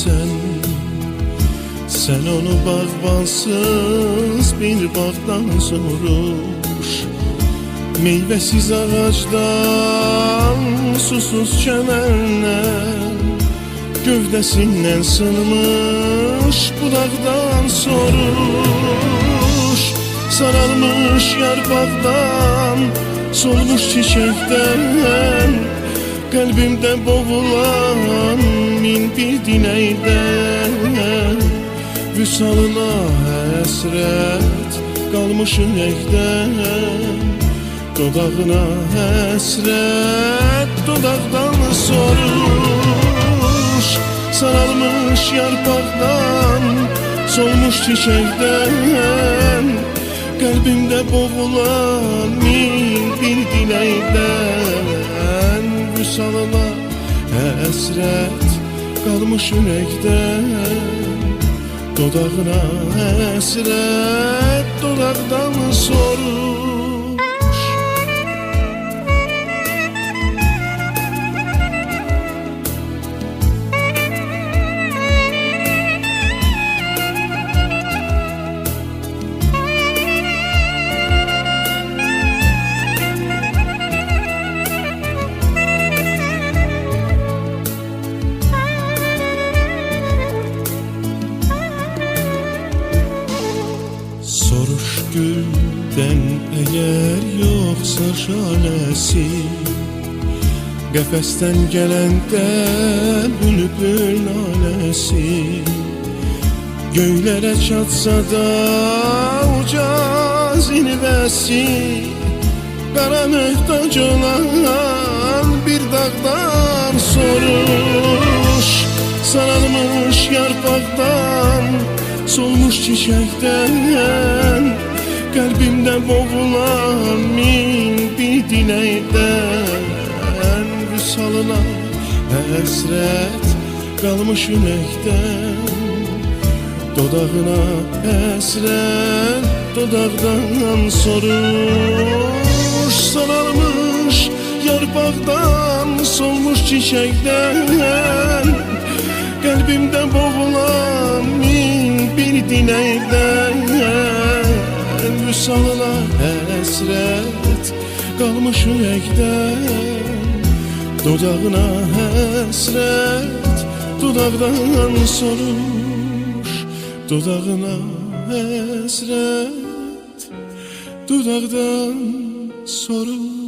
bilirsən. Sən onu bağbansız bir bağdan soruş, meyvəsiz ağacdan, susuz çəməndən, gövdəsindən sınmış budaqdan soruş. Saralmış yarpaqdan, solmuş çiçəkdən, qəlbimdə boğulan min bir diləkdən, vüsalına həsrət qalmış ürəkdən, dodağına həsrət dodaqdan soruş. Saralmış yarpaqdan, solmuş çiçəkdən, qəlbimdə boğulan min bir diləkdən, vüsalına həsrət qalmış ürəkdən, dodağına həsrət dodaqdan soruş. Soruş güldən əgər yoxsa şaləsi, qəfəsdən gələndə bülbül naləsi, göylərə çatsa da uca zirvəsi, qara möhtac olan bir dağdan soruş. Saralmış yarpaqdan, solmuş çiçəkdən, qəlbimdə boğulan min bir diləkdən, vüsalına həsrət qalmış ürəkdən, dodağına həsrət dodaqdan soruş. Saralmış yarpaqdan, solmuş çiçəkdən, qəlbimdə boğulan min bir diləkdən, vüsalına həsrət qalmış ürəkdən, dodağına həsrət dodaqdan soruş. Dodağına həsrət dodaqdan soruş.